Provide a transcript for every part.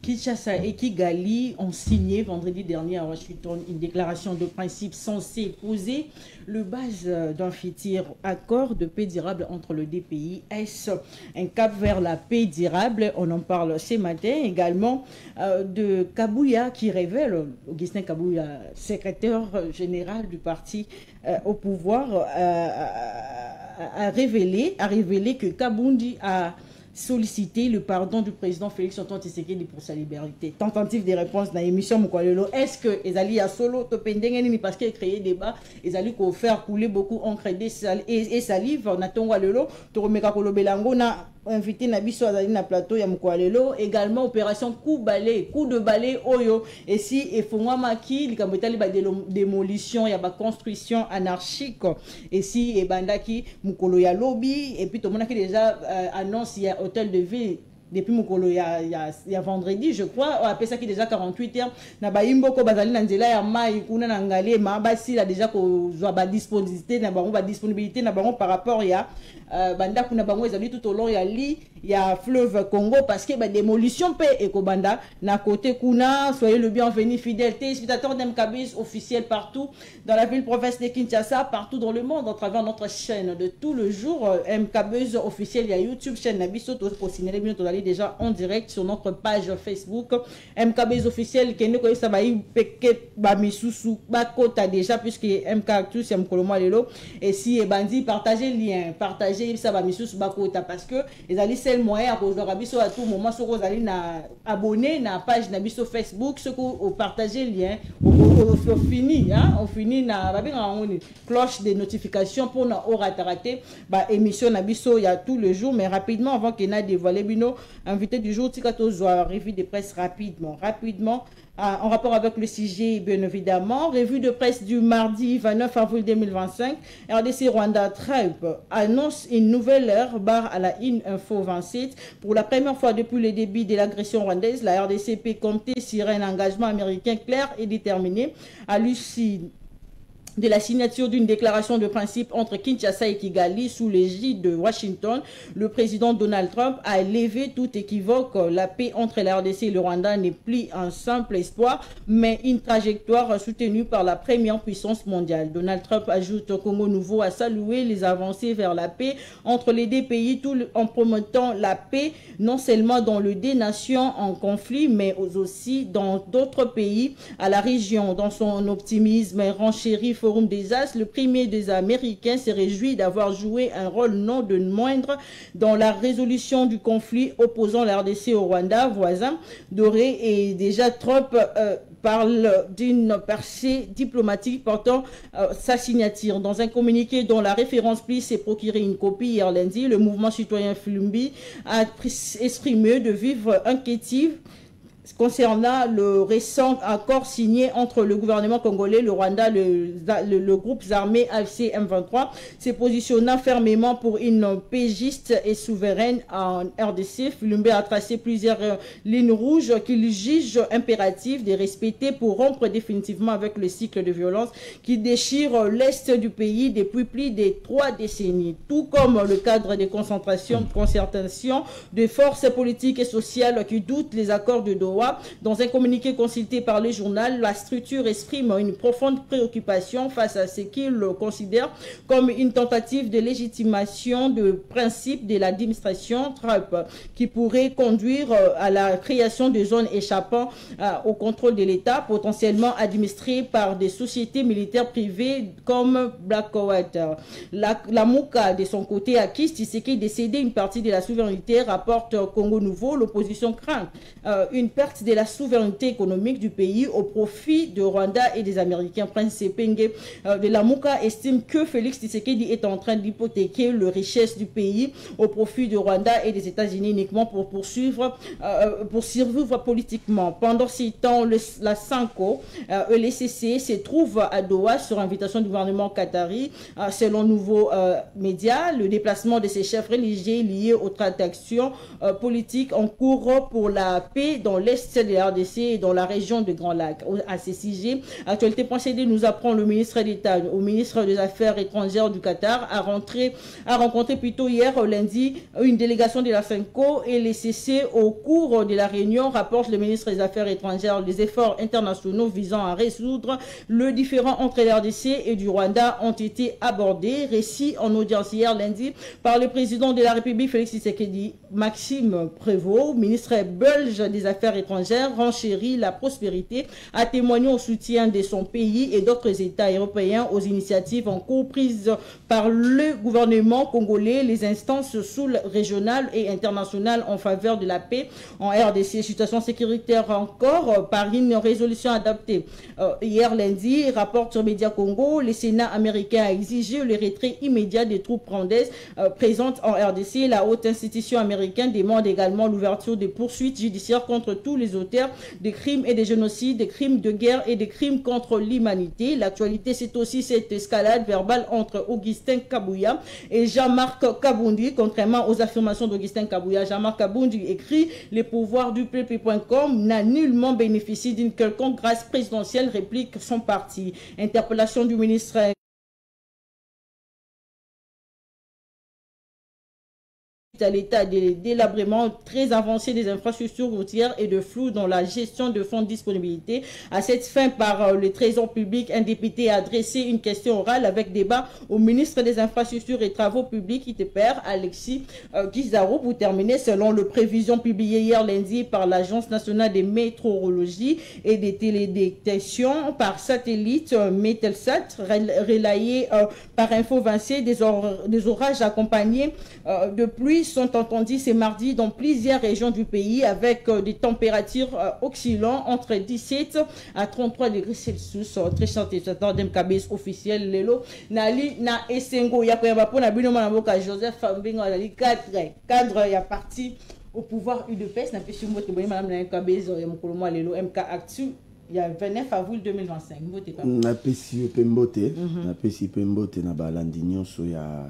Kinshasa et Kigali ont signé vendredi dernier à Washington une déclaration de principe censée poser le base d'un futur accord de paix durable entre les deux pays. Est-ce un cap vers la paix durable? On en parle ce matin également de Kabouya qui révèle, Augustin Kabouya, secrétaire général du parti au pouvoir, a révélé que Kabundi a solliciter le pardon du président Félix Antoine Tshisekedi pour sa liberté. Tentative de réponse dans l'émission Moukwalelo. Est-ce que Ezali a solo topendengeni parce qu'il a créé débat, Ezali ko faire couler beaucoup encre et salive na tonga lelo to remeka ko lobelango na invité na biso azali na plateau ya Moukwalelo. Également opération coup de balai oyo et si efongwa maki likambo etali ba démolition ya ba construction anarchique et si ebandaki mukolo ya lobby et puis to monaki déjà annonce ya hôtel de ville depuis mukolo il y a vendredi je crois on appelle ça qui déjà 48 heures na ba imboko bazali na nzela ya mai kuna na ngale ma basi la déjà ko zwa ba disponibilité na bango par rapport ya banda kuna bango ezali tout au long ya li ya fleuve Congo parce que ba démolition pe ekobanda na côté kuna. Soyez le bienvenu fidèles téléspectateurs d'MKBuz officiel partout dans la ville province de Kinshasa, partout dans le monde à travers notre chaîne de tout le jour MKBuz officiel, il y a YouTube chaîne Nabiso pour signaler bien on allait déjà en direct sur notre page Facebook MKBuz officiel qui ne ça va y peke ba misusu ba kota déjà puisque MK Actu c'est mkoloma lelo et si bandi partagez lien partagez ça va misusu ba kota parce que les alliés c'est le moyen à cause de Rabiso à tout moment sur vous allez na abonner na page Nabiso Facebook ce que partager lien on finit hein on finit na cloche de notification pour na rater ba émission Nabiso il y a tout le jour mais rapidement avant qu'il n'a dévoilé bino invité du jour Tikato Zoa revue de presse rapidement en rapport avec le sujet, bien évidemment. Revue de presse du mardi 29 avril 2025. RDC Rwanda Trump annonce une nouvelle ère, barre à la Info 27. Pour la première fois depuis le début de l'agression rwandaise, la RDC peut compter sur un engagement américain clair et déterminé à l'issue de la signature d'une déclaration de principe entre Kinshasa et Kigali sous l'égide de Washington. Le président Donald Trump a levé tout équivoque. La paix entre la RDC et le Rwanda n'est plus un simple espoir, mais une trajectoire soutenue par la première puissance mondiale. Donald Trump ajoute au Congo Nouveau à saluer les avancées vers la paix entre les deux pays, tout en promotant la paix non seulement dans les deux nations en conflit, mais aussi dans d'autres pays à la région. Dans son optimisme renchéri Forum des As, le premier des Américains se réjouit d'avoir joué un rôle non de moindre dans la résolution du conflit opposant la RDC au Rwanda voisin. Doré et déjà Trump parle d'une percée diplomatique portant sa signature. Dans un communiqué dont la référence prise s'est procuré une copie hier lundi, le mouvement citoyen Flumbi a exprimé de vive inquiétude concernant le récent accord signé entre le gouvernement congolais, le Rwanda, le groupe armé AFC M23, s'est positionnant fermement pour une paix juste et souveraine en RDC. Fulumbe a tracé plusieurs lignes rouges qu'il juge impératives de respecter pour rompre définitivement avec le cycle de violence qui déchire l'Est du pays depuis plus de 3 décennies, tout comme le cadre de concertation de forces politiques et sociales qui doutent les accords de Doha. Dans un communiqué consulté par le journal, la structure exprime une profonde préoccupation face à ce qu'il considère comme une tentative de légitimation de principe de l'administration Trump qui pourrait conduire à la création de zones échappant au contrôle de l'État, potentiellement administrées par des sociétés militaires privées comme Blackwater. La Mouka, de son côté, accuse Tshisekedi de céder une partie de la souveraineté, rapporte Congo Nouveau. L'opposition craint une perte de la souveraineté économique du pays au profit de Rwanda et des Américains. Prince Sepenge de la Mouka estime que Félix Tshisekedi est en train d'hypothéquer les richesses du pays au profit de Rwanda et des États-Unis uniquement pour survivre politiquement. Pendant ce temps, la Sanko et l'ECC se trouve à Doha sur invitation du gouvernement qatari. Selon Nouveaux Médias, le déplacement de ces chefs religieux liés aux transactions politiques en cours pour la paix dans l'Est l'est de la RDC et dans la région de Grand Lac. À ces sujets, Actualité.cd nous apprend le ministre d'État au ministre des Affaires étrangères du Qatar a rencontré plutôt hier lundi une délégation de la FENCO et les CC au cours de la réunion, rapporte le ministre des Affaires étrangères. Les efforts internationaux visant à résoudre le différend entre la RDC et du Rwanda ont été abordés. Récit en audience hier lundi par le président de la République Félix Tshisekedi. Maxime Prévost, ministre belge des Affaires étrangères, renchérit la prospérité, a témoigné au soutien de son pays et d'autres États européens aux initiatives en cours prises par le gouvernement congolais, les instances sous-régionales et internationales en faveur de la paix en RDC. Situation sécuritaire encore par une résolution adoptée hier lundi, rapporte sur Média Congo, le Sénat américain a exigé le retrait immédiat des troupes rwandaises présentes en RDC. La haute institution américaine demande également l'ouverture des poursuites judiciaires contre tous les auteurs des crimes et des génocides, des crimes de guerre et des crimes contre l'humanité. L'actualité, c'est aussi cette escalade verbale entre Augustin Kabouya et Jean-Marc Kaboundi. Contrairement aux affirmations d'Augustin Kabouya, Jean-Marc Kaboundi écrit « Les pouvoirs du peuple.com n'a nullement bénéficié d'une quelconque grâce présidentielle », réplique son parti. Interpellation du ministre à l'état de délabrement très avancé des infrastructures routières et de flou dans la gestion de fonds de disponibilité. À cette fin, par le Trésor public, un député a adressé une question orale avec débat au ministre des Infrastructures et Travaux publics, ITPR, Alexis Guizarro, pour terminer. Selon les prévisions publiées hier lundi par l'Agence nationale des météorologies et des télédétections par satellite, Metelsat, relayé par Info Vinci, des orages accompagnés de pluie sont entendus ce mardi dans plusieurs régions du pays avec des températures oscillant entre 17 à 33 degrés Celsius. Très chanté, d'MKBS officiel Lelo Nali na Esengo Yakoyaba pour Nabino Manaboka Joseph Fambingo Nali cadre ya parti au pouvoir UDPS na pesi mbote boye madame na MKBS ya mukolomo Lelo MK Actu. Il y a 29 avril 2025. Na pesi pembote na pesi pembote na balandi nyonso ya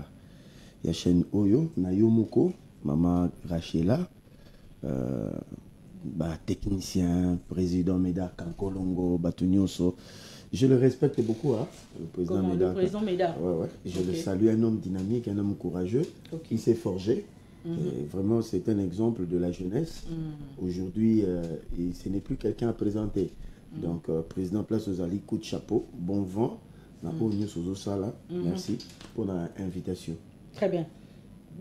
chaîne Oyo, na Yomoko, Maman Rachela, technicien, président Médard Kankolongo, Batunyonso. Je le respecte beaucoup, hein, le président Médard. Le président Médard. Ouais. Je le salue, un homme dynamique, un homme courageux, qui s'est forgé. Et vraiment, c'est un exemple de la jeunesse. Aujourd'hui, ce n'est plus quelqu'un à présenter. Donc, président Place Ozali, coup de chapeau, bon vent. Merci pour l'invitation. Très bien.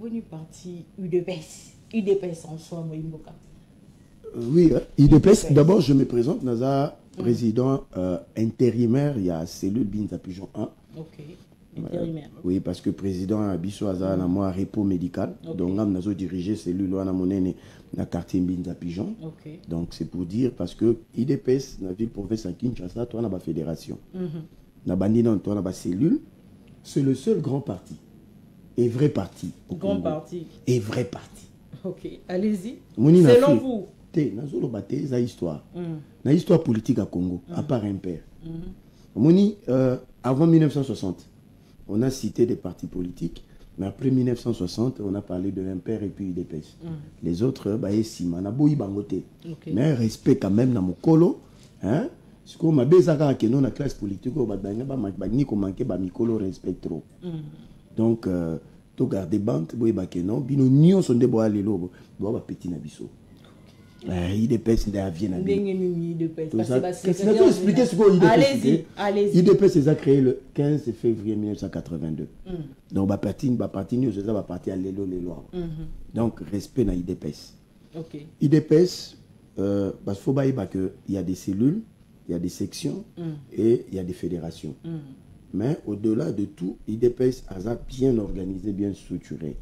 Venu parti UDPS en soi, Moïmboka. Oui, UDPS. D'abord, je me présente, Naza, président intérimaire, il y a cellule Binza Pigeon 1. Ok, intérimaire. Oui, parce que président Abisso Aza, na moi, repos médical. Donc, on a dirigé cellule, on a monnaie dans quartier Binza Pigeon. Donc, c'est pour dire, parce que UDPS, dans la ville province à Kinshasa, toi, on a ma fédération. Na bandina, toi, on a ma cellule. C'est le seul grand parti. Et vrai parti. Grand parti. Et vrai parti. Ok, allez-y. Selon vous. C'est une histoire. Une histoire politique à Congo, à part un père. Avant 1960, on a cité des partis politiques, mais après 1960, on a parlé de l'impair et puis des pêches. Les autres, mais respect quand même dans mon colo. Hein? Ce qu'on m'a besoin que la classe politique, on va manquer respect trop. Donc, tu gardes bande, non, bino nion sont des bois les lobes, doit petit nabiso. Il dépêche d'avion. Allez-y. IDPS s'est créé le 15 février 1982. Donc, ma partie, nous va partir à l'élo, les lois. Donc, respect à IDPS. IDPS, parce qu'il y a des cellules, il y a des sections et il y a des fédérations. Mais au-delà de tout, IDPS a bien organisé, bien structuré.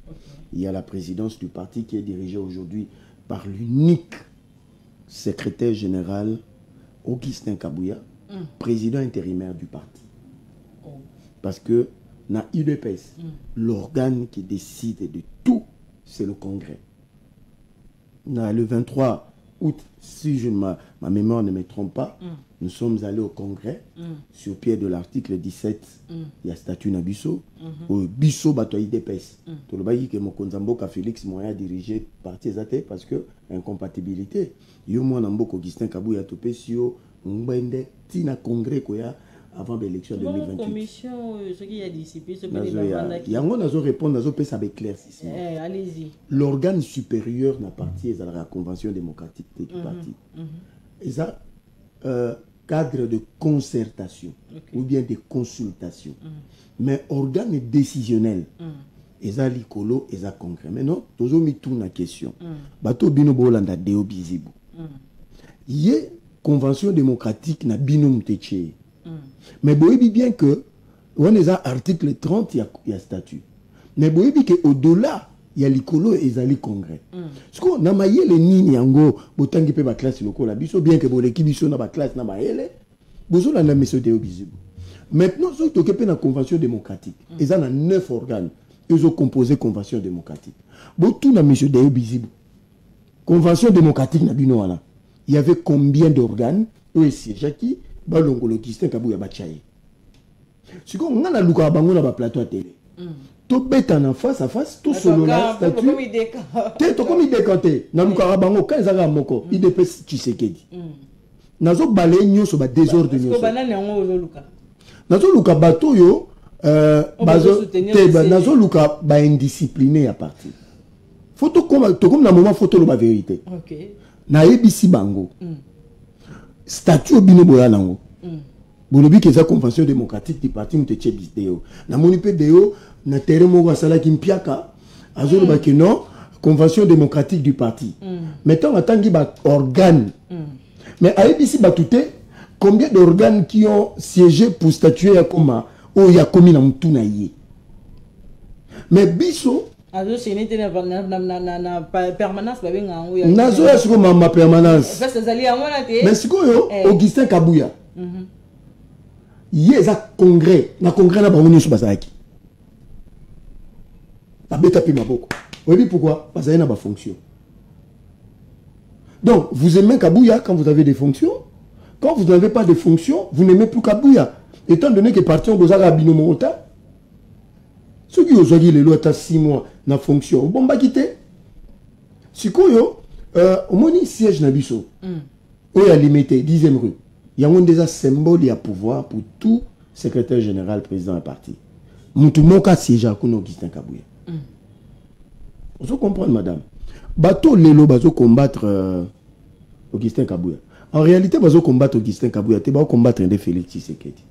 Il y a la présidence du parti qui est dirigée aujourd'hui par l'unique secrétaire général Augustin Kabouya, président intérimaire du parti. Parce que dans IDPS, l'organe qui décide de tout, c'est le Congrès. Le 23 août, si ma mémoire ne me trompe pas, nous sommes allés au Congrès, sur pied de l'article 17, il y a statut Nabiso, au Bisso Bato IDPS. Tout le monde que Mokonzamboka Félix Moya dirigé parti Zate parce que incompatibilité. Yo moi Namboko Augustin Kabouya Topesio, Mbende, Tina Congrès Koya. Avant l'élection 2028. Commission, ce qui a dissipé, ce qui y a un répondre, avec éclaircissement. Allez-y. L'organe supérieur n'appartient à la Convention démocratique du parti. Et ça, cadre de concertation ou bien de consultation. Mais organe décisionnel. Et ça, l'icolo, et ça, concret. Mais non, toujours mis tout la question. Bato bino bolanda deo bizibu. Il y a Convention démocratique na bino mteche. Mais vous voyez bien que, on est à l'article 30, il y a statut. Mais vous voyez bien qu'au-delà, il y a l'icolo et les congrès. Parce qu'on a maillé les nini yango, autant que la classe locale, bien que l'équipe soit dans la classe, na maillé, vous avez un monsieur de visible. Maintenant, ceux qui occupent la convention démocratique, ils ont 9 organes, ils ont composé convention démocratique. Vous tout na monsieur de visible. Convention démocratique na bino il y avait combien d'organes? Oui, c'est Jackie. Balongo Augustin Kabouya Bachaye. Si on a luka bango na ba plateau à télé. To beta na face à face, tout solo la statut. Te to comme décanté. Na luka bango quand za moko, IDPS Tshisekedi. Nazo balé nyoso ba désordre nyoso. Ko banane yango luka. Nazo luka bato yo bazo te nazo luka ba indiscipliné à partir. Photo comme to comme na moment photo lo ba vérité. OK. Na ebisi bango. Statut bino boya nango. Bolobi que ça convention démocratique du parti mteche bisdeo. Na monipe deo na terrain moko sala kimpiaka azolo ba que non convention démocratique du parti. Mettons atangi ba organe. Mais à ici batouté combien d'organes qui ont siégé pour statuer à coma ou ya komi na mutuna yé. Mais biso azo senete na permanence ba benga ngo ya nazo ya siko ma permanence mais siko yo Augustin Kabouya yeza congrès na congrès na bango nyoso bazaki ba beta pi maboko oui pourquoi parce qu'il y a ba fonction. Donc vous aimez Kabouya quand vous avez des fonctions, quand vous n'avez pas de fonctions vous n'aimez plus Kabouya étant donné que parti on bozaka binomo ota. Ceux qui ont joué les lois à 6 mois na fonction, bon bah quitter. Si quoi au moins siège nabiso, où il y a limité 10e rue. Il y a un déjà symbole et pouvoir pour tout secrétaire général président du parti. Moutumoka siège à Kuno Augustin Kabouya. Vous comprenez madame. Bateau lelo bazo combattre Augustin Kabouya. En réalité bazo combattre Augustin Kabouya, te bazo combattre Ndé Félix Tshisekedi.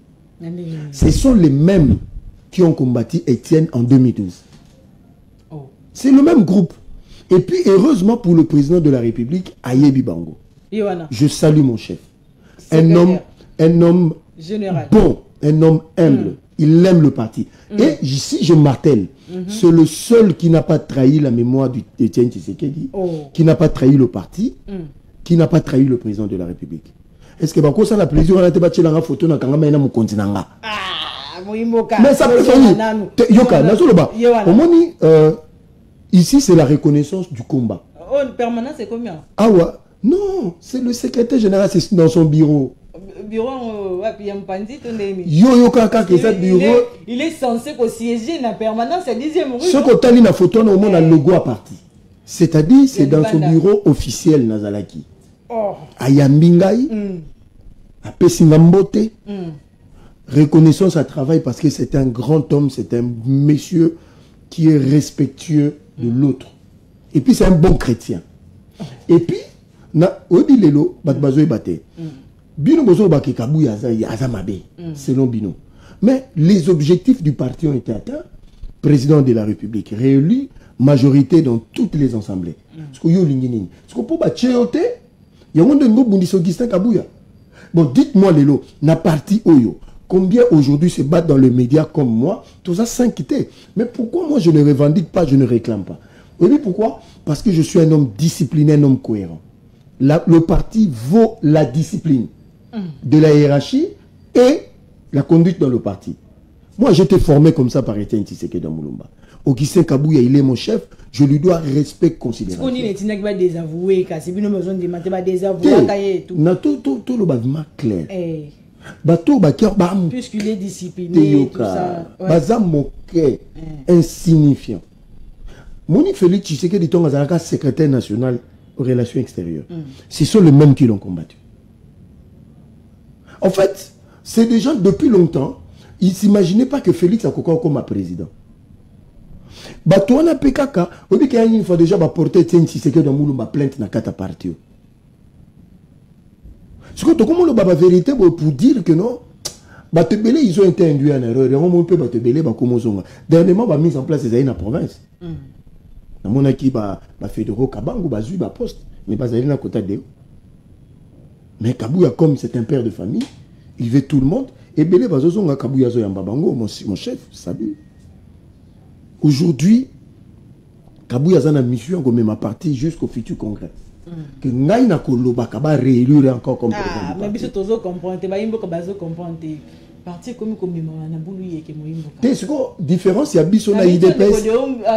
Ce sont les mêmes qui ont combattu Étienne en 2012. Oh. C'est le même groupe. Et puis, heureusement pour le président de la République, Ayebi Bango. Je salue mon chef. Un homme général. Bon, un homme humble. Il aime le parti. Et ici, je martèle, c'est le seul qui n'a pas trahi la mémoire d'Étienne Tshisekedi, qui n'a pas trahi le parti, qui n'a pas trahi le président de la République. Est-ce que Bako ça la plaisir à la photo na photo na kangama na mon continent? Mais ça peut venir. Yoka, ici, c'est la reconnaissance du combat. Oh, permanent, c'est combien? Ah ouais. Non, c'est le secrétaire général, c'est dans son bureau. Bureau, il est censé siéger dans la permanence, c'est 10e rue. Ce qu'on a la photo, on a le logo à partir. C'est-à-dire, c'est dans son bureau officiel, Nazalaki. Oh. Ayambingai, à Pessingambote. Reconnaissance à travail parce que c'est un grand homme, c'est un monsieur qui est respectueux de l'autre. Et puis c'est un bon chrétien. Et puis, selon Bino. Mais les objectifs du parti ont été atteints. Président de la République réélu, majorité dans toutes les assemblées. Bon, dites-moi, Lélo, na parti Oyo. Combien aujourd'hui se battent dans les médias comme moi, tout ça s'inquiéter. Mais pourquoi moi je ne revendique pas, je ne réclame pas? Vous savez pourquoi? Parce que je suis un homme discipliné, un homme cohérent. Le parti vaut la discipline de la hiérarchie et la conduite dans le parti. Moi j'étais formé comme ça par Étienne Tshisekedi Moulumba. Augustin Kabouya, il est mon chef, je lui dois respect considérable. On dit que tu n'as pas désavoué, car c'est bien besoin de demander pas désavoué et tout. Na tout le baviment clair. Bateau baker bam. Puisqu'il est discipliné tout ça. Bazam moqué insignifiant. Moni Félix Tshisekedi Tonga Zalaka secrétaire national aux relations extérieures. Ce sont les mêmes qui l'ont combattu. En fait, c'est des gens depuis longtemps, ils ne s'imaginaient pas que Félix a comme président. Batouana PKK, on dit qu'il y a une fois déjà porté Tshisekedi dans Moulou plainte dans 4 parties. Ce que tu as la vérité pour dire que non, Batebele, ils ont été induits en erreur. On peut Batebele, dernièrement, on a mis en place les dans la province. On a qui Fédéro Kabangu, Bazui, Poste, mais Bazali dans côté de. Mais Kabouya, comme c'est un père de famille, il veut tout le monde. Et Belé Bazozonga Kabouya Zoyambabango, mon chef, salut. Aujourd'hui, Kabouya Zana mission comme ma partie jusqu'au futur congrès. Que Naïna Koloba Kaba réélire encore comme président. Ah, mais biso tozo comprendre, ba yimbo ka bazo comprendre. Parti comme na bulu yeke moyimbo. C'est quoi différence ya biso na IDPS.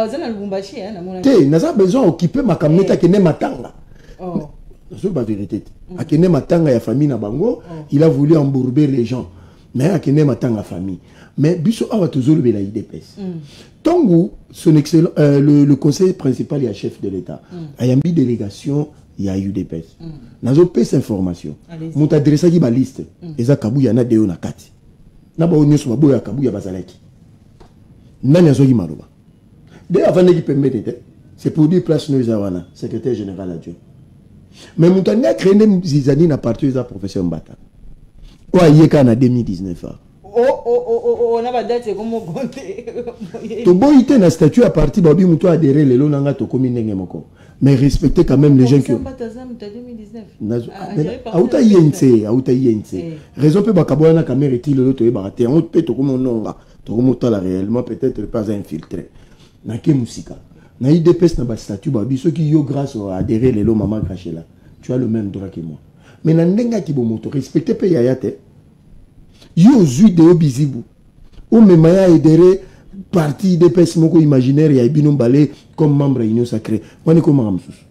Zana Lubumbashi na mona. Naza besoin occuper ma kameta ke ne matanga. Oh. C'est la vérité. Akene matanga ya famille na bango, il a voulu embourber les gens. Mais akene matanga famille. Mais biso awa toujours le IDPS. Tongu, son excellent, le conseil principal et chef de l'État, a une délégation, il y a UDPS. Nazo pes information. Mon adresse qui ba liste. Eza Kabouya na deo na kati. Na ba onyo so ba Kabouya bazalaki. Nani azo ki maroba. D'ailleurs avant de permettre, c'est pour dire place nous awana, secrétaire général adjoint. Mais mon tanga créé des zizani na parti de professeur Mbata. Ou yeka na 2019. On a pas date comment compter. To boité na statut à partir babi muto adhérer les lonanga to komi ndenge moko. Mais respecter quand même les gens qui Mbata 2019. Auta yense. Raison pe bakabona na caméra ti le to e baraté. On peut to komo nonga. To komo tala réellement peut-être pas infiltré. Na ke musika. Na IDPS na ba statut babi ceux qui yo grâce à adhérer les longs maman caché là. Tu as le même droit que moi. Mais na ndenga ki bo moto respecter pe yayate. Yo zui de obizibu. Ou même ya adhéré parti IDPS moko imaginaire ya bino balé comme membre de l'Union sacrée. On est comment amsus.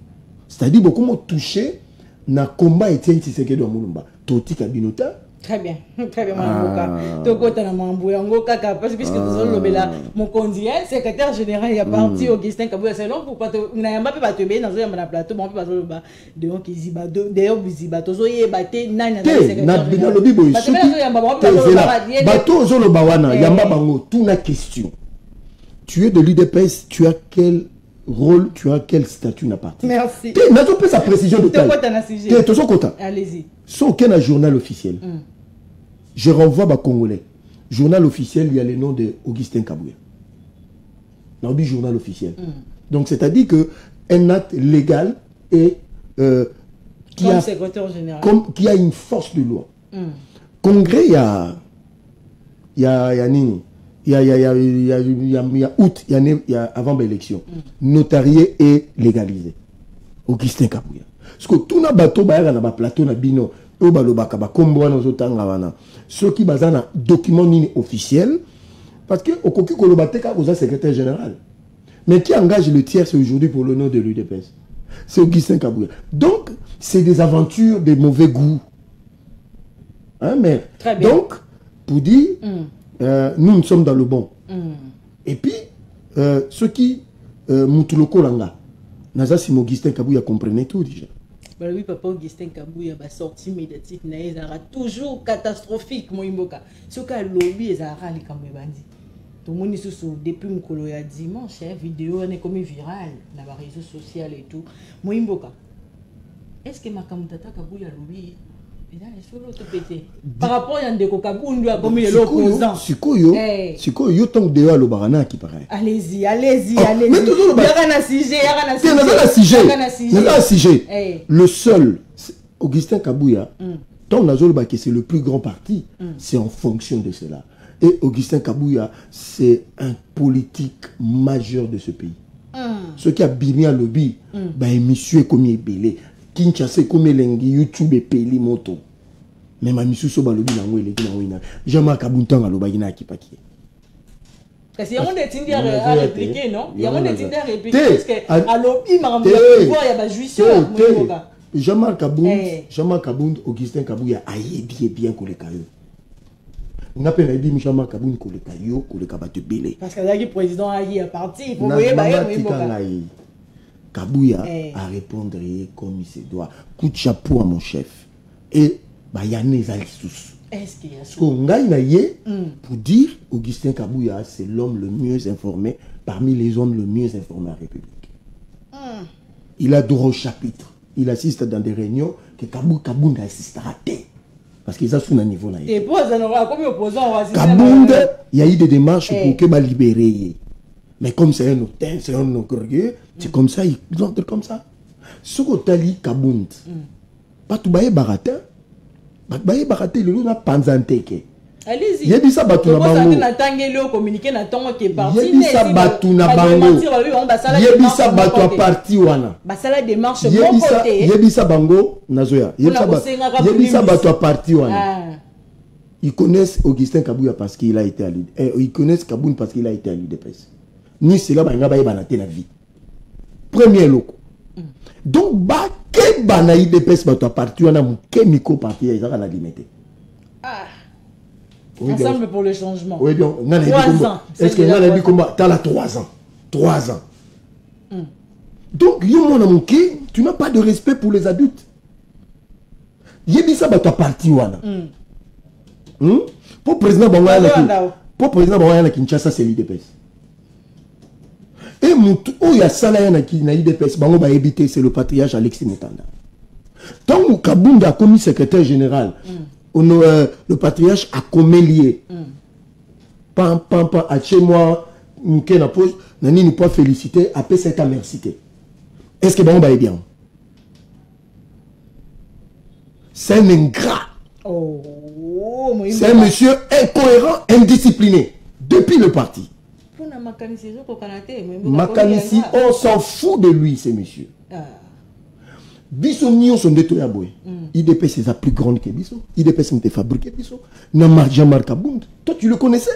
C'est-à-dire beaucoup m'ont touché na combat Etienne Tshisekedi wa Mulumba. Toti kabinota. Très bien, Mamboka. Tokota na Mamboya ngoka parce que nous allons mon conseiller secrétaire général il y a parti Augustin Kabouya c'est long pour pas na yamba pe batebe na zo yamba na plateau bon pe ba zo ba de on qui ziba d'ailleurs biziba tozo yebate nani na secrétaire na lobi boy bato zo lo bawana yamba bango tout na question. Tu es de l'UDPS, tu as quel rôle, tu as quel statut n'a pas. Merci. Tu n'as pas sa précision de taille. Tu es ton quota. Allez-y. Sauf aucun journal officiel. Je renvoie à Congolais. Journal officiel, il y a le nom de Augustin Kabouya. Dans le journal officiel. Donc c'est-à-dire que un acte légal et qui comme secrétaire général. Qui a une force de loi. Congrès, il y a Nini. Il y a août, il y a avant l'élection. Notarié et légalisé. Augustin Kabouya. Parce que tout le bateau, il y a un plateau, bino, ceux qui basent un document officiel, parce que au cocu Kolobate vous êtes secrétaire général. Mais qui engage le tiers aujourd'hui pour le nom de l'UDPS? C'est Augustin Kabouya. Donc, c'est des aventures de mauvais goût. Hein, mais, très bien. Donc, pour dire, nous sommes dans le bon. Et puis, ceux qui Moutuloko Langa, Naza Sim Augustin Kabouya comprenait tout déjà. Bah oui, papa Augustin Kabouya va sortir médiatique, il sera toujours catastrophique, mon imboka. Ce qu'a lobby, il sera les Kamouébandi. Tout le monde est depuis mon colo il y a dimanche, vidéo on est comme virale dans les réseaux sociaux et tout. Mon imboka. Est-ce que ma Kamutata Kabouya lobby? Par rapport à Ndeko Kabundu a commis l'opposant. Sikoyo, yo tant de à l'obarana qui paraît. Allez-y. Le seul, Augustin Kabouya, tant Nazolba que c'est le plus grand parti, c'est en fonction de cela. Et Augustin Kabouya, c'est un politique majeur de ce pays. Ce qui a bimé à lobby, monsieur comme il est belé. Kinshasa comme lengi YouTube et peli moto. Mais ma mission so balobi na ngwe leki na wina. Jama kabunta ngaloba ina kipaki. Parce qu'il y a un des à répliquer, non? Il y a un des à répliquer. Parce que à l'OPI, il y a jouisseur. Jean-Marc Kabound, Augustin Kabouya, aïe bien qu'on les cailloux. On appelle dit Jean-Marc Kabound qu'on les cailloux, qu'on les cabatte belé. Parce que là, le président a y parti, il faut Kabouya a répondre comme il se doit. Coup de chapeau à mon chef. Et il y a des sous. Est-ce qu'il y a pour dire Augustin Kabouya, c'est l'homme le mieux informé parmi les hommes le mieux informés à la République. Il a droit au chapitre. Il assiste dans des réunions que Kabound assiste à rater. Parce qu'ils sont sous un niveau là. Kabound, il y a eu des démarches pour que libérer. Mais comme c'est un hôtel, c'est un orgueilleux, c'est comme ça, ils entrent comme ça. Ce que tu as dit, Kabound, pas tout bailler baratin. Bailler baratin, il y a panzanteke. Allez-y. Il y a ça batu na bango. Il y a ça batu na bango. Il y a ça batu à parti wana. Basala démarche mon côté. Il y a ça bango nazoya. Il y a ça batu à parti wana. Ils connaissent Augustin Kabouya parce qu'il a été à l'UDPS. Ils connaissent Kabound parce qu'il a été à l'UDPS. Ni cela banga baye banaté la vie. Premier loco. Donc ba ke bana UDPS batu à parti wana mu ke miko parti ya za na limité. Ensemble pour le changement. Oui, bien. 3 ans. Est-ce que tu as dit comment? Tu as 3 ans. 3 ans. Donc, tu n'as pas de respect pour les adultes. Il y a dit ça, tu as parti. Pour le président Bangala Kinshasa, c'est l'IDPS. Et il y a ça là qui n'a l'IDPS, c'est le patriarche Alexis Moutanda. Tant que Kabound a commis secrétaire général, le patriarche a commélié. Pam, à chez moi, n'a pas félicité, après cette amercité. Est-ce que bon va bien? C'est un ingrat. C'est un monsieur incohérent, indiscipliné, depuis le parti. Makanisi, on s'en fout de lui, ces messieurs. Biso Nyon sont détruits à Boé. IDP c'est la plus grande que Biso. IDP c'est fabriqué Biso. Jean-Marc Kabound. Toi tu le connaissais.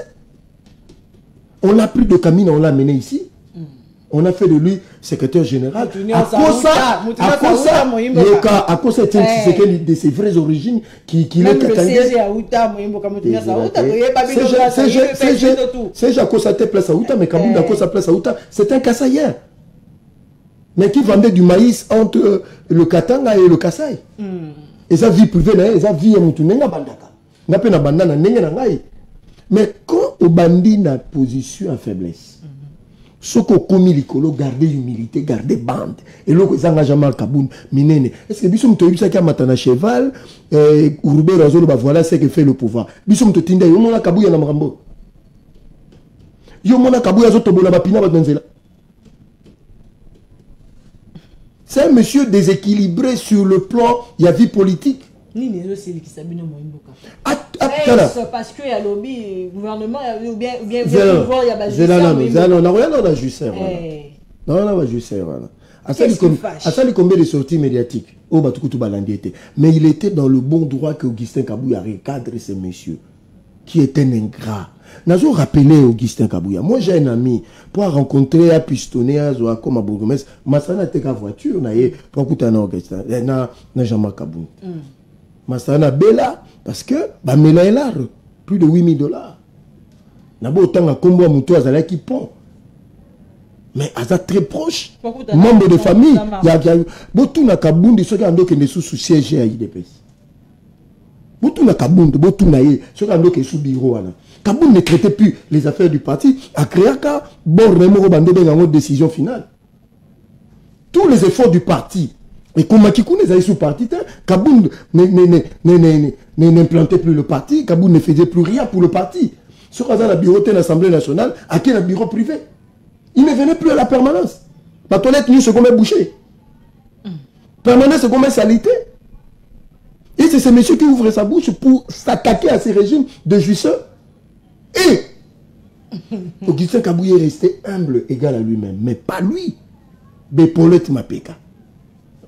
On l'a pris de Camille, on l'a mené ici. On a fait de lui secrétaire général. À cause ça, c'est de ses vraies origines qui est c'est Jaco sa place à Outa, mais Kabound a cause sa place à Outa. C'est un Kassaïen. Mais qui vendait du maïs entre le Katanga et le Kassai. Et sa vie privée, sa vie est moutounenga bandaka. N'a pas na bandana nenga na ngai. Mais quand au bandit na position en faiblesse, ce qu'on commis l'icolo, garder l'humilité, garder bande. Et l'autre, ils engagent mal Kabound, minene. Est-ce que Bissou m'te dit ça qui a matana cheval, Urbe Razolo, voilà ce que fait le pouvoir. Bissou m'te tinda, yo mona Kabouya na mrambo. Yo mona Kabouya zo tobola bapina batenzela. C'est un monsieur déséquilibré sur le plan, il y a vie politique. Parce qu'il y a le gouvernement, ou bien il y a combien de sorties médiatiques. Mais il était dans le bon droit que Augustin Kabouya recadre ces messieurs, qui est un ingrat. Nous rappelé Augustin Kabouya. Moi, j'ai un ami pour rencontrer un pistonné à comme à bourgmestre. Massana était qu'à voiture, pour écouter un Augustin, Jean-Marc Kabound. Massana Bella, parce que Mela est là, plus de $8,000. Nabo autant à combo à Moutou Azala qui pont. Mais Aza très proche, membre de famille. Il y a beaucoup de Kabound, ceux qui ont des sous siège à IDPS. Beaucoup de Kabound, beaucoup de ceux qui ont des sous bureau. Kabound ne traitait plus les affaires du parti, a créé qu'à bon une décision finale. Tous les efforts du parti, et comme Kikou les a sous parti, Kabound n'implantait plus le parti, Kabound ne faisait plus rien pour le parti. Ce qu'on a la bureau de l'Assemblée nationale, à qui un bureau privé. Il ne venait plus à la permanence. La toilette, nous, c'est comme un boucher. Permanence, c'est comme un salité. Et c'est ce monsieur qui ouvre sa bouche pour s'attaquer à ces régimes de jouisseurs. Et Augustin Kabouya est resté humble, égal à lui-même, mais pas lui. Bepolette Mapeka.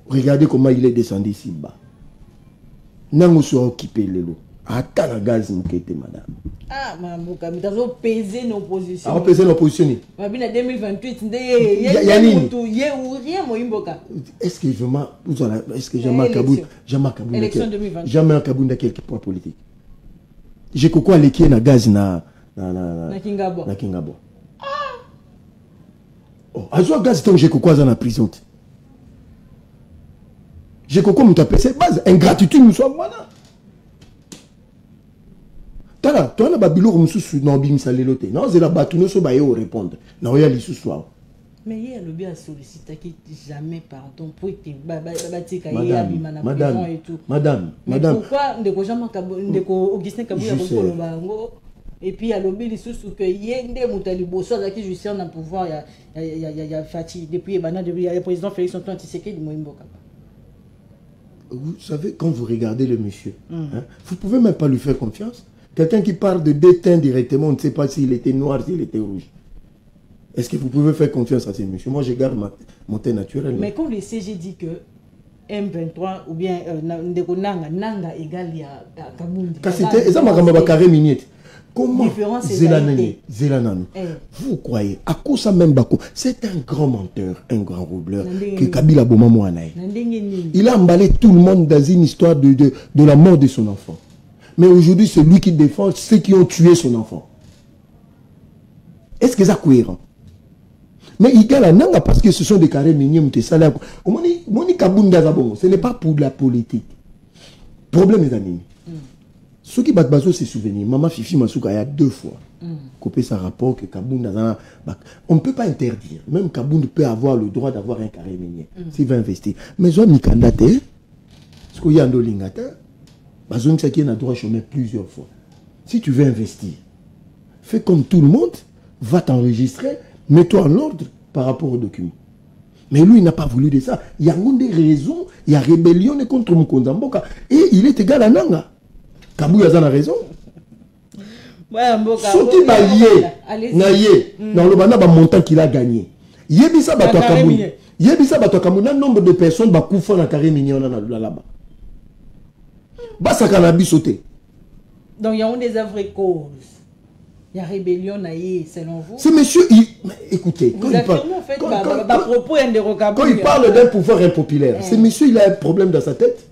Regardez comment il est descendu ici bas. Nango soit occupé les lots. Attends la gaz, madame. Ah, Mamboka, mais t'as pesé nos positions. Ah, pesé nos positions. En 2028, est-ce que vraiment, est-ce que Jean-Marc Kabounda, élection 2028. Jean-Marc Kabounda quelques points politiques? J'ai quoi les qui est na gaz na Kingabo. Na Kingabo. Oh, azo gaz donc j'ai quoi dans la prison. J'ai quoi me taper c'est base ingratitude nous sommes voilà. Tala, toi na babilo comme sous non bimisa lelote. Non, c'est la batuno so ba yo répondre. Na oya li sous soir. Mais il y a le bien sollicité qui jamais pardon pour être madame. Pourquoi ndeko Augustin Kabuya Bango et puis il y a le bien sous que yende mutali bosso qui je suis en pouvoir il y a Fati depuis le président Félix Antoine Tshisekedi Moimboka. Vous savez quand vous regardez le monsieur, hein, vous pouvez même pas lui faire confiance. Quelqu'un qui parle de déteint directement, on ne sait pas s'il était noir, s'il était rouge. Est-ce que vous pouvez faire confiance à ces messieurs? Moi, je garde mon teint naturel. Mais quand le CG dit que M23 ou bien Nanga égale à Kabundi. Comment Zelanani, vous croyez, à cause ça même Bako, c'est un grand menteur, un grand roubleur, que Kabila Bomamouanaï. Il a emballé tout le monde dans une histoire de la mort de son enfant. Mais aujourd'hui, c'est lui qui défend ceux qui ont tué son enfant. Est-ce que c'est cohérent? Mais il gagne nanga parce que ce sont des carrés miniers. Ce n'est pas pour la politique. Problème est anime. Ceux qui battent bazo, c'est souvenirs. Maman Fifi Masuka, il y a 2 fois. Coupé sa rapport que Kabounda. On ne peut pas interdire. Même Kabounda peut avoir le droit d'avoir un carré minier. S'il va investir. Mais on n'y candidate. Parce qu'il y a un dolingata. Bazo Nsaki a droit de chômer plusieurs fois. Si tu veux investir, fais comme tout le monde, va t'enregistrer, mets-toi en ordre par rapport aux documents. Mais lui, il n'a pas voulu de ça. Il y a des raisons, il y a rébellion contre Mukondamboka. Et il est égal à Nanga. Kabouya a raison. Sauti baillé, naïe, dans le bana, montant qu'il a gagné. Yebisa bato Kabouna. Yebisa bato Kabouna, nombre de personnes qui ont fait un carré mignon là-bas. Basa cannabis sauté. Donc il y a des vraies causes. Il y a rébellion selon vous. Ce monsieur, écoutez, quand il parle d'un pouvoir impopulaire, ce monsieur il a un problème dans sa tête.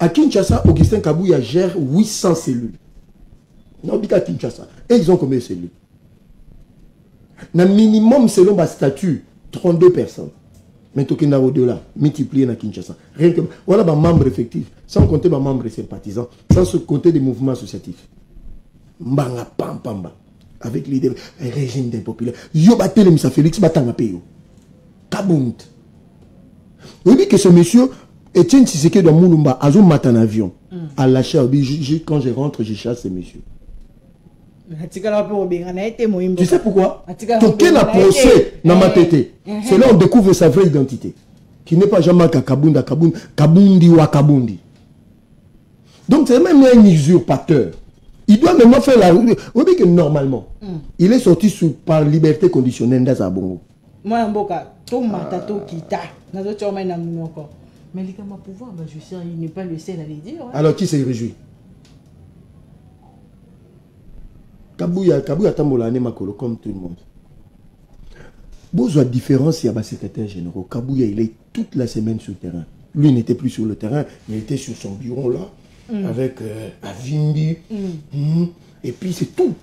À Kinshasa, Augustin Kabuya gère 800 cellules. Non, à Kinshasa. Et ils ont combien de cellules? Le minimum selon ma statut, 32 personnes. Mais token au-delà, multiplié à Kinshasa. Rien que voilà ma membre effectif, sans compter ma membre sympathisant, sans se compter des mouvements associatifs. Mbanga pampamba avec l'idée un régime d'impopulaire. Yo batele Misa Félix batanga peyo. Kabound. Vous dites que ce monsieur Etienne Tshisekedi dans Moulumba a un matin en avion. À l'achat, quand je rentre, je chasse ce monsieur. Tu sais pourquoi? Token a procès dans ma tête. C'est là on découvre sa vraie identité. Qui n'est pas Jean-Marc Kabunda, Kabundi ou Kabundi. Donc c'est même un usurpateur. Il doit maintenant faire la... Vous dites que normalement, il est sorti par liberté conditionnelle dans sa bongo. Moi, Mboka, tout matato kita. Mais les cas, ma pouvoir, je sais, il n'est pas le seul à les dire. Alors qui s'est réjoui? Kabouya Tambola Makolo, comme tout le monde. Besoin de différence, il y a un secrétaire général. Kabouya, il est toute la semaine sur le terrain. Lui n'était plus sur le terrain, il était sur son bureau là. Avec Avimbi. Et puis c'est tout.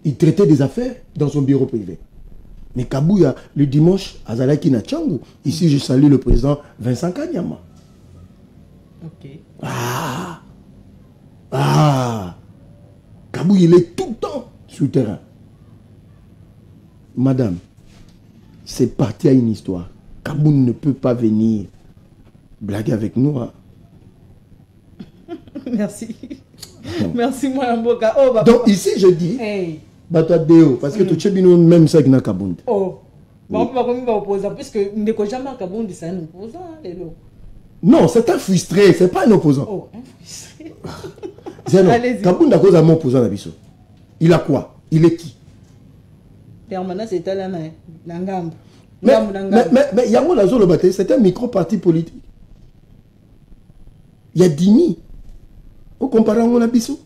Il traitait des affaires dans son bureau privé. Mais Kabouya, le dimanche, à Zalaki Nachangu, ici je salue le président Vincent Kanyama. Ok. Kabouya, il est tout le temps sur le terrain. Madame, c'est parti à une histoire. Kabouya ne peut pas venir blaguer avec nous. Hein. Merci. Merci, moi, Mboka. Oh, bah, donc, ici, je dis, Batadeo, parce que tu sais bien, même ça qui n'a qu'à Kabound. Oh, on peut pas comme opposant, puisque nous ne jamais Kabound, c'est un opposant. Non, c'est un frustré, c'est pas un opposant. Oh, un frustré. Kabound a cause à mon opposant, il a quoi? Il est qui? Permanent, c'est à la main. Mais Yango Lazo le bâté, c'est un micro-parti politique. Il y a Dimi. Au comparant on a biso.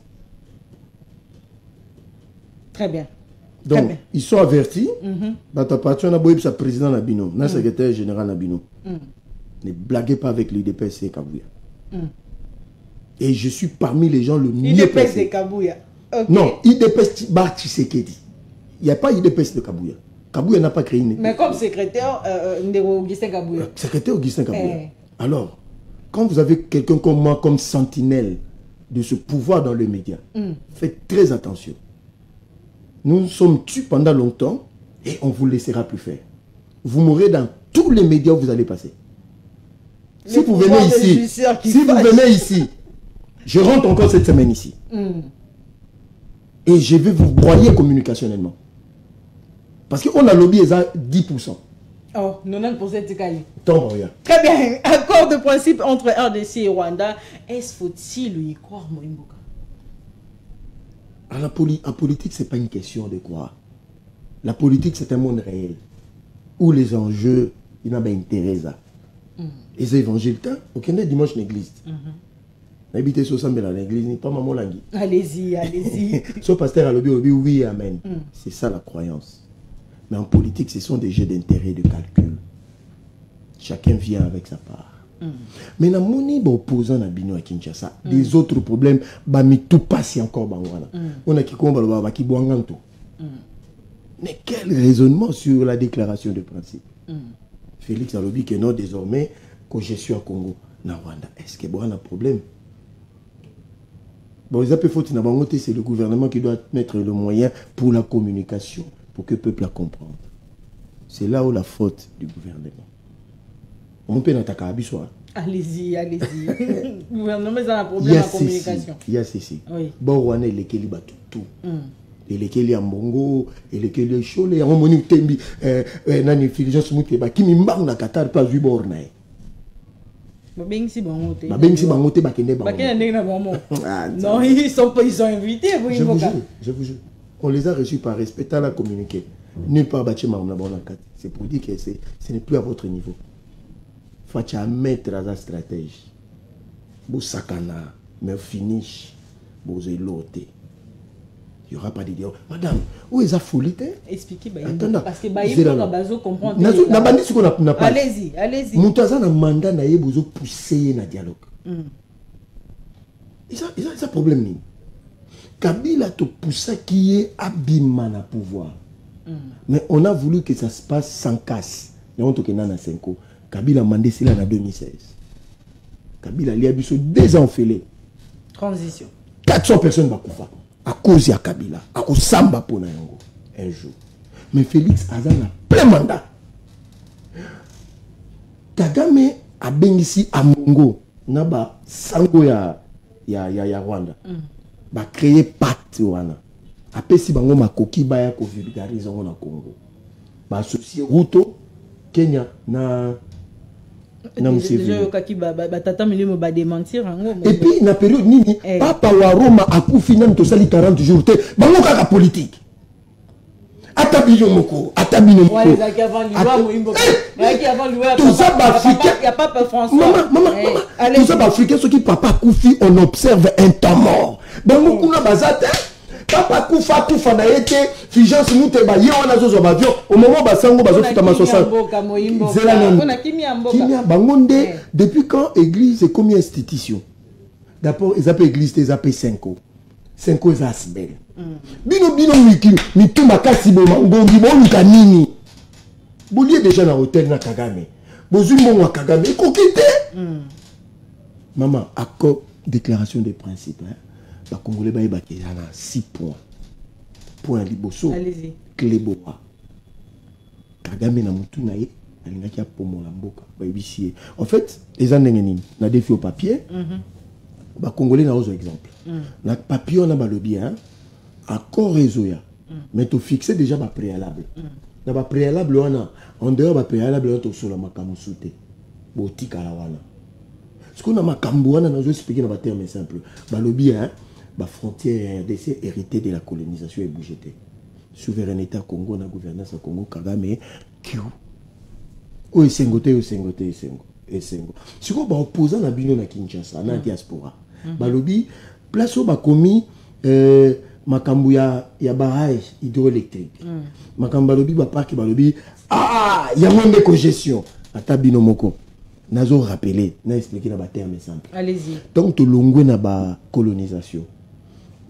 Très bien. Donc, très bien. Ils sont avertis. Dans ta partie, on a beau sa président Nabino, na secrétaire général Nabino. Ne blaguez pas avec l'UDPS et Kabouya. Et je suis parmi les gens le mieux placés. IDPS de Kabouya. Okay. Non, IDPS Bar Tshisekedi. Il n'y a pas IDPS de Kabouya. Kabouya n'a pas créé une... Mais comme secrétaire Augustin Kabouya. Secrétaire Augustin Kabouya. Alors, quand vous avez quelqu'un comme moi, comme sentinelle de ce pouvoir dans les médias, faites très attention. Nous sommes tués pendant longtemps et on ne vous laissera plus faire. Vous mourrez dans tous les médias où vous allez passer. Si vous venez ici, je rentre encore cette semaine ici. Et je vais vous broyer communicationnellement. Parce qu'on a lobby à 10%. Oh, 90% de Kali. Très bien. Accord de principe entre RDC et Rwanda. Est-ce faut-il y croire, Moïmboka? En politique, ce n'est pas une question de croire. La politique, c'est un monde réel. Où les enjeux, il n'y a pas d'intérêt. Et les évangiles, aucun dimanche n'église. N'habitez sur ça, mais l'église n'est pas maman langui. Allez-y, allez-y. Ce pasteur a lobby, oui, amen. C'est ça la croyance. Mais en politique, ce sont des jeux d'intérêt, de calcul. Chacun vient avec sa part. Mais dans mon opposant à Bino à Kinshasa, des autres problèmes, mais tout passe encore. On a qui combat qui boit. Mais quel raisonnement sur la déclaration de principe? Félix a lobby que non, désormais, que je suis à Congo, na Rwanda. Est-ce qu'il y a un problème? Bon, c'est le gouvernement qui doit mettre le moyen pour la communication, pour que le peuple la comprenne. C'est là où la faute du gouvernement. On peut n'attaquer à Bissoa. Allez-y, allez-y. Le gouvernement a un problème de communication. Il y a ceci. Bon, on est les Keli tout. Et les Keli Ambongo, et les Keli Chole, et on moni tembi, nani filigence muteba, qui m'imbarque na Qatar pas vu bornaï. Babengsi bangote. Babengsi bangote bakende bangote. Bakende na bango. Non, ils sont invités. Je vous jure. On les a reçus par respect, t'as la communiqué. Nulle part bâtiment on a bon en c'est pour dire que ce n'est plus à votre niveau. Faut mettre à la stratégie. Vous sakana, mais finish, vous éloté. Il n'y aura pas d'idée. Madame, où est la folie? Expliquez, parce que Baïm a besoin de comprendre. Allez-y, allez-y. Moutaza na mandat na ye besoin pousser na dialogue. Il y a un problème. Kabila te poussa qui est abîmant na pouvoir. Mais on a voulu que ça se passe sans casse. On a na 5 ans. Kabila a mandé cela en 2016. Kabila a biso désenfilé. Transition. 400 personnes bakoufa. À cause de Kabila. À cause de Samba Pona Yango. Un jour. Mais Félix Azan a plein mandat. Kagame a bengisi à Mongo. Naba sango ya Rwanda. Ba créer pacte wana. Après si bango makoki baya ko vulgariser na Congo. Ba associer Ruto Kenya na Museveni. Et puis na période nini papa wa Roma akufi nan to sali 40 jours te bango kaka politique. Atabino moko, atabino moko. Tout ça africain. Il y a papa François. Maman. Tout ça africain ce qui papa akufi on observe un temps mort. Bango kuna bazate papa kufa na été figence mute ba ye wana zo avion au moment basango bazo futa ma 60 kimia bangonde depuis quand église est comme institution d'abord ils appellent église ils appellent 5 ans asbel bino mitu makasi bo ngongi bo lukanini bolie déjà na hôtel na Kagame bozumbo wa Kagame kokite maman accord déclaration de principe les Congolais ont 6 points. Point liboso. Allez-y. Kleboa. Kagame na mutu na ye, alingaki apomola mboka. En fait, les anengeni na défi au papier. Les Congolais na autre exemple. Na papier on a balobi accord réseau. Mais tu fixes déjà ba préalable. Na ba préalable en dehors ba préalable on to solo makamusute. Botika la wana. Ce qu'on a makambo wana na zo expliquer na ba terme simple. Balobi la frontière RDC héritée de la colonisation et bougété. Souveraineté à Congo, la gouvernance à Congo, Kagame, Kiu. Où est Sengote. Si on opposant la Bino na Kinshasa, na diaspora, balobi, place où ba commis makambu ya barrage hydroélectrique makambu balobi ba parc balobi ya monde congestion ata bino moko nazo rappeler na expliquer na ba terme simple. Allez-y. Donc to longwe na ba colonisation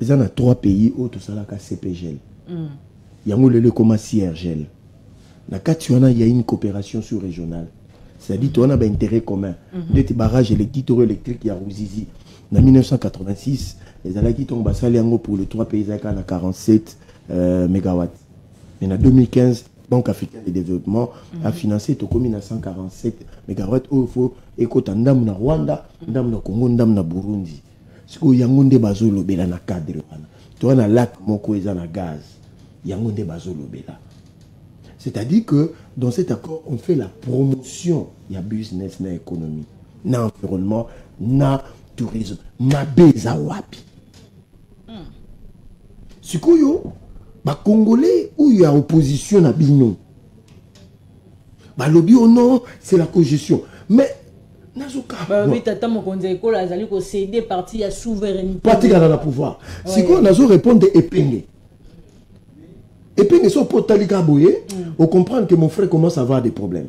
ils en a 3 pays où tout ça là ka CPGL yango lele comme CIRGL na kati wana il y a une coopération sous-régionale. C'est-à-dire qu'on a un intérêt commun. Les barrages hydroélectriques il y a Ruzizi. En 1986, les Alaki tombent pour les 3 pays à 47 MW. Mais en 2015, Banque africaine de développement a financé tout comme 147 MW. Il faut écouter ndam na Rwanda, ndam na Congo, ndam na Burundi. Ce que yangonde bazolo bela na cadre wana. Tu as un lac moko ezana gaz. Yangonde bazolo bela. C'est-à-dire que dans cet accord, on fait la promotion. Il y a business, il y a économie, il y a environnement, il y a tourisme. Mabeza wapi. Ce que les Congolais, où il y a opposition à Bino. Lobby au non, c'est la congestion. Mais, oui, tata Mokonze Ekola, ils allaient céder partie à souveraineté. Partie à la pouvoir. Ce qu'on a répondre épingé. Et puis, ils sont pour Talikaboye, on comprend que mon frère commence à avoir des problèmes.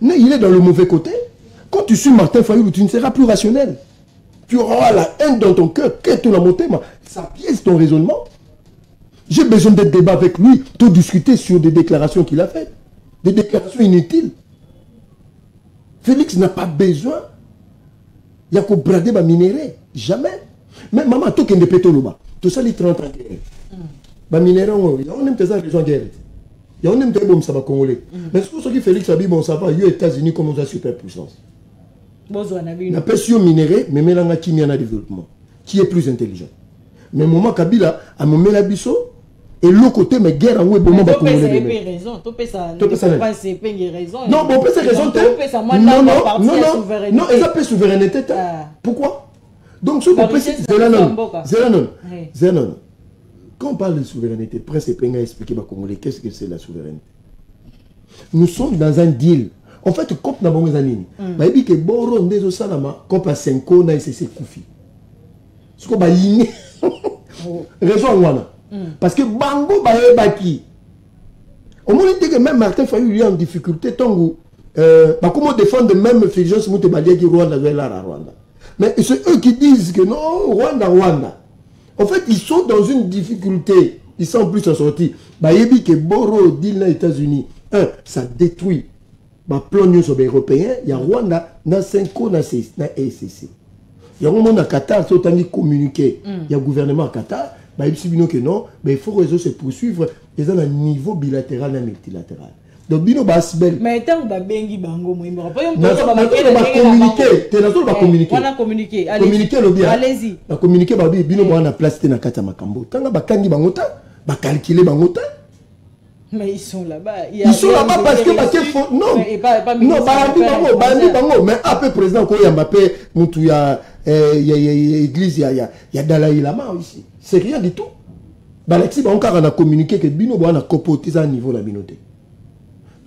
Mais il est dans le mauvais côté. Quand tu suis Martin Fayulu, tu ne seras plus rationnel. Tu auras la haine dans ton cœur. Qu'est-ce que tu as monté, ça pièce ton raisonnement. J'ai besoin d'être débat avec lui, de discuter sur des déclarations qu'il a faites. Des déclarations inutiles. Félix n'a pas besoin. Il y a qu'au brader ma minéré. Jamais. Mais maman, tout qui est pétoloba. Tout ça, il 30 ans. Bah minéraux, on aime tes raisons de guerre. On aime tes bombes, ça va congolais. Mais c'est pour ça que Félix a dit, bon, ça va, les États-Unis comme une superpuissance. La pression minérée, mais mélanga qui mène à développement, qui est plus intelligent. Mais moment Kabila a mon mélabiso et l'autre côté, mais guerre en web, moment congolais. Raison, raison. Non, bon, c'est raison. Non, ils appellent souveraineté. Pourquoi? Donc, ce qu'on peut c'est Zélanon. Quand on parle de souveraineté, Prince Epenga a expliqué aux Congolais qu'est-ce que c'est la souveraineté. Nous sommes dans un deal. En fait, comme nous avons dit, il dit que Boro Ndezo Salama, comme à 5 ans, c'est Koufi. Ce qu'on va y raison, parce que Bango Baki. Au moment où même Martin Fayulu est en difficulté, comment défendre même Fulgence Moutebadia qui Rwanda, Rwanda. Mais c'est eux qui disent que non, Rwanda. En fait, ils sont dans une difficulté. Ils sont plus en sortie. Bayebi que Boro dit les États-Unis. Ça détruit. Plan européen. Il y a Rwanda, dans 5 ans, dans ECC. Il y a un moment à Qatar, c'est autant communiqué. Il y a le gouvernement à Qatar. Que non, mais il faut réseau se poursuivre. Ils ont un niveau bilatéral et multilatéral. Donc, Bino Basbel. Mais tant que Bengi Bango, on a communiqué. Allez-y. On a communiqué, Bino a place de Nakata Makambo. Tant que Bakandi Bangota, calculer Bangota. Mais ils sont là-bas. Ils sont là-bas parce que non. Non, Bandi Bango. Mais après, président, quand il y a Mbappé, il y a l'église, il y a Dalai Lama ici. C'est rien du tout. Balexi, on a communiqué que Bino a copoté à niveau de la minoté.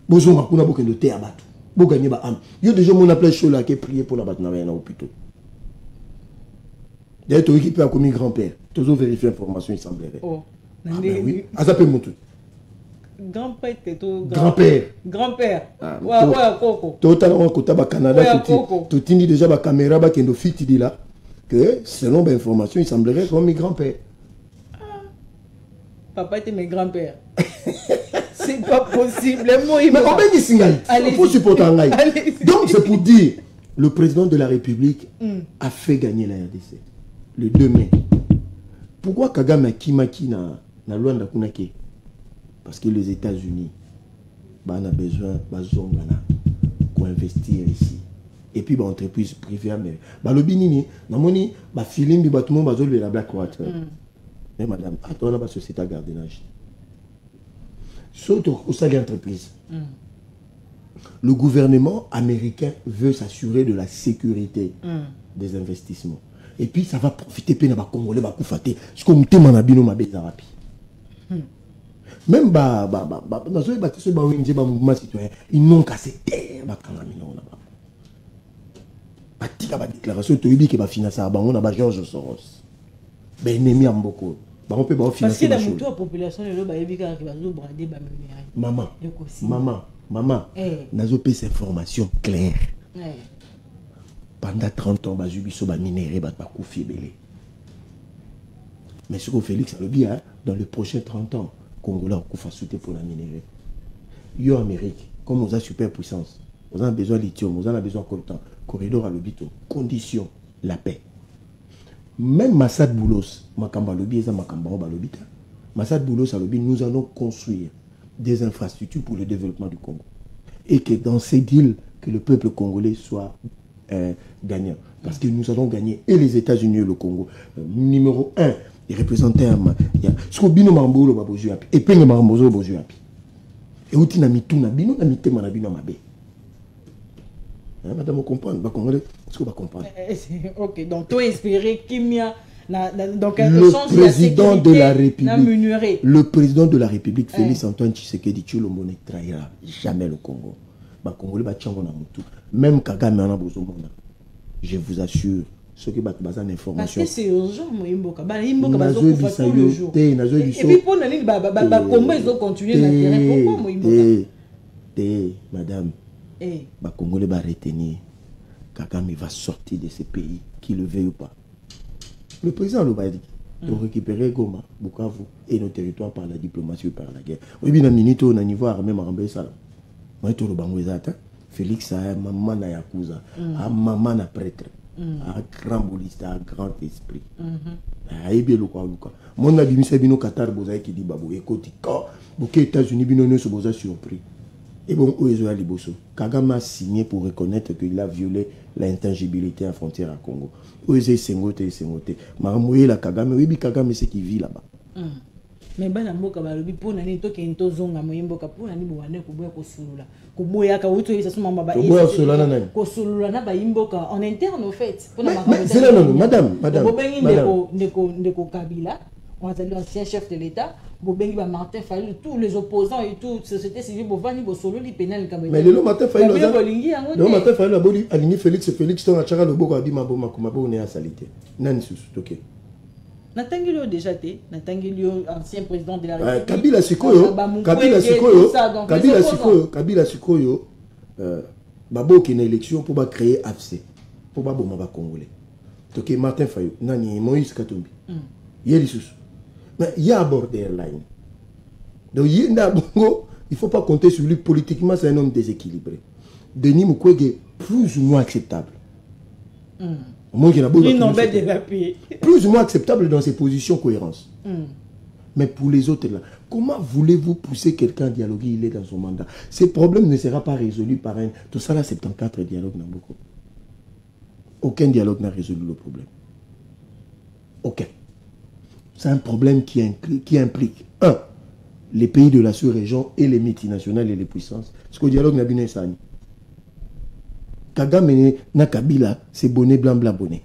Bozo makuna bokendo te abatu. Bo gagner ba âme. Yo déjà mon appelé chaud là qui prier pour la battre na hôpital. D'ailleurs toi qui peut a commis grand-père. Toujours vérifier l'information il semblerait. Oh. Oui. Azape montou. Grand-père teto grand-père. Grand-père. Ouais koko. Total on kota ba Canada tout tindi déjà ba caméra ba kendo fit dit là que selon l'information il semblerait comme mes grand-père. Papa était mes grands-pères. C'est pas possible. Mais on va dire faut supporter un gars. Donc c'est pour dire le président de la République a fait gagner la RDC le 2 mai. Pourquoi Kagame a kimaki na Luanda kunake? Parce que les États-Unis on a besoin pour investir ici. Et puis entreprise privée mais le binini na moni ba film bi tout le monde bazol la Black Water. Mais madame, attends, on a une société à gardiennage. Surtout au sein de l'entreprise. Le gouvernement américain veut s'assurer de la sécurité des investissements. Et puis ça va profiter de la Congolais, ce qu'on te manabino ma bezarapi. Même dans ce mouvement citoyen, ils n'ont qu'à se taire. atika ba déclaration toyebi ke ba financer bango na ba George Soros. Ben ennemi amboko. Ba on peut ba financer. Parce que la population le ba yebi ka ba zo brader ba minière. Maman. Nazo pe cette information claire. Pendant 30 ans ba zubiso ba minéré ba koufi belé. Mais ce que Félix a le bien dans les prochains 30 ans, Congolais koufa sauter pour la minéré. Yo Amérique, comme on a superpuissance, on a besoin de lithium, on a besoin de coltan, corridor à l'hôpital, condition, la paix. Même Massad Boulos, Makamba Lobi, Massad Boulos à Lobi, nous allons construire des infrastructures pour le développement du Congo. Et que dans ces deals, que le peuple congolais soit gagnant. Parce que nous allons gagner et les États-Unis et le Congo. Numéro 1, les représentants, ce qu'on bino mambo le baboju api, et puis mambo le baboju api. Et outi na mituna bino na mitema na bino mabe. Madame, vous comprenez? Est-ce que vous comprenez? Ok, donc tu espérer qu'il y a le président de la République, le président de la République, Félix Antoine Tshisekedi Tshilombo ne trahira jamais le Congo. Même Kagame en a besoin. Je vous assure, ceux qui battent besoin d'informations. Parce que c'est urgent, Moïmboka. Moïmboka va tous les jours. Et puis pour nous, comment ils ont continué l'intérêt? Pourquoi Moïmboka? Madame. Les Congolais va retenir. Kagame va sortir de ce pays, qu'il le veuille ou pas. Le président l'a dit pour récupérer Goma, Bukavu et nos territoires par la diplomatie ou par la guerre. Oui, bien, on a niveau armé, mais ça. Moi, je suis Félix a maman na yakuza, a maman na prêtre, a grand bouliste, a grand esprit. A ébé le quoi. Mon ami, c'est bino Qatar, boza qui dit babou, écoute, quand les États-Unis bino ne se boza surpris. Et bon, où est Liboso? Kagame a signé pour reconnaître qu'il a violé l'intangibilité en frontière à Congo. Où est Sengote? Maramoué la Kagame, oui, Kagame c'est qui vit là-bas. Mais bana mboka balobi pona ni to kento zonga moyemboka pona ni bowane kuboya kosulula kuboya ka uto isa suma maba kosulula na ba imboka en interne au fait pona c'est non madame bobengi ndeko Kabila on a l'ancien chef de l'État bobengi ba Martin Fayulu tous les opposants et toute société civile bovani bosolo li pénal Kabila mais le Martin Fayulu le Martin Fayulu a boli aligné Félix ton a chaka le boko abima boma kuma bo ne a salité nani susu toke Natangilio déjà été, Natangilio ancien président de la République. Kabila Sikoyo, Babo qui est une élection pour créer AFC, pour Babo Maba Congolais. Donc Martin Fayou, Nani Moïse Katumbi. Il y a des sous. Mais il y a un borderline. Donc il ne faut pas compter sur lui politiquement, c'est un homme déséquilibré. Denis Mukwege plus ou moins acceptable. Plus ou moins acceptable dans ses positions cohérentes. Mais pour les autres là, comment voulez-vous pousser quelqu'un à dialoguer? Il est dans son mandat. Ce problème ne sera pas résolu par un. Tout ça là, 74 dialogues n'a beaucoup. Aucun dialogue n'a résolu le problème. Aucun. C'est un problème qui implique les pays de la sous-région et les multinationales et les puissances. Parce que le dialogue n'a bien Kagame na Kabila, c'est bonnet blanc bonnet.